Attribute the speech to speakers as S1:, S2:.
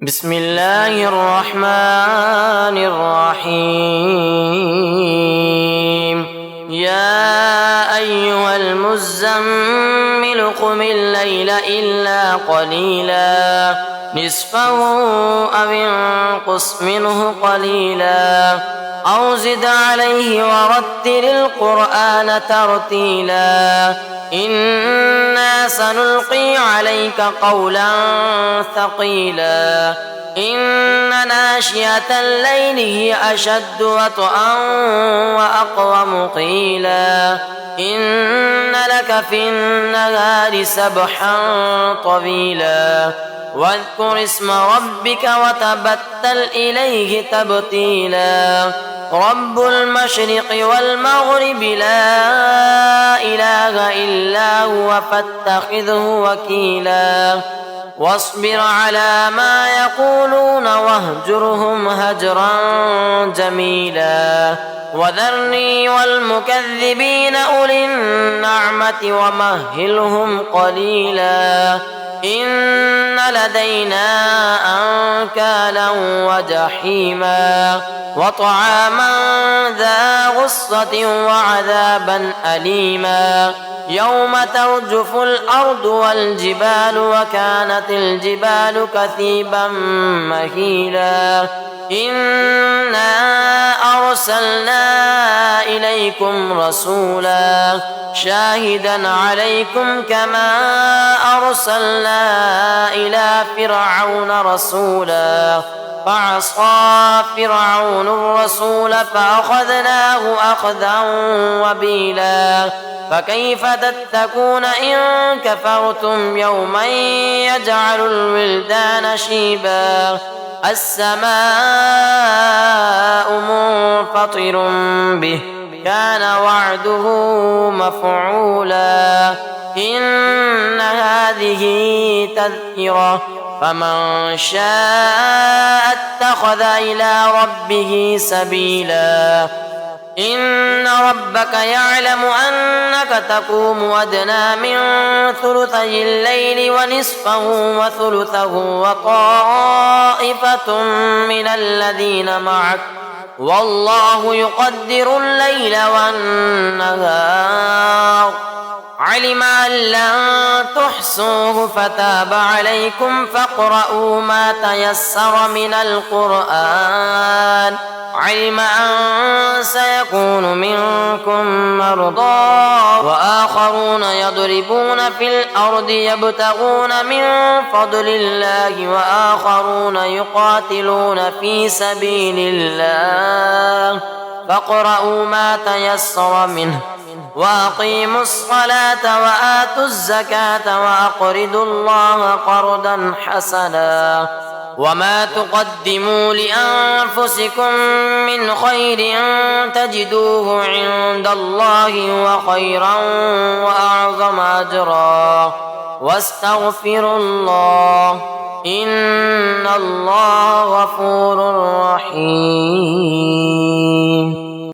S1: بسم الله الرحمن الرحيم. يا أيها المزمل قم الليل إلا قليلا نصفه أو انقص منه قليلا أو زد عليه ورتل القرآن ترتيلا إنا سنلقي عليك قولا ثقيلا إن ناشئة الليل هي أشد وطئا وأقوم قيلا إن لك في النهار سبحا طويلا واذكر اسم ربك وتبتل إليه تبتيلا رب المشرق والمغرب لا إله إلا هو فاتخذه وكيلا واصبر على ما يقولون واهجرهم هجرا جميلا وذرني والمكذبين أولي النعمة ومهلهم قليلا إن لدينا أنكالا وجحيما وطعاما ذا غصة وعذابا أليما يوم ترجف الأرض والجبال وكانت الجبال كثيبا مهيلا إنا أرسلنا إليكم رسولا شاهدا عليكم كما أرسلنا إلى فرعون رسولا فعصى فرعون الرسول فأخذناه أخذا وبيلا فكيف تتقون إن كفرتم يوما يجعل الولدان شيبا السماء منفطر به كان وعده مفعولا إن هذه تذكرة فمن شاء اتخذ إلى ربه سبيلا إن ربك يعلم أنك تقوم أدنى من ثلثي الليل ونصفه وثلثه وطائفة من الذين معك والله يقدر الليل والنهار علم أن لن تحصوه فتاب عليكم فاقرؤوا ما تيسر من القرآن علم أن سيكون منكم مرضى وآخرون يضربون في الأرض يبتغون من فضل الله وآخرون يقاتلون في سبيل الله فاقرؤوا ما تيسر منه وأقيموا الصلاة وآتوا الزكاة وأقرضوا الله قرضا حسنا وما تقدموا لأنفسكم من خير تجدوه عند الله وخيرا وأعظم أجرا واستغفروا الله إن الله غفور رحيم.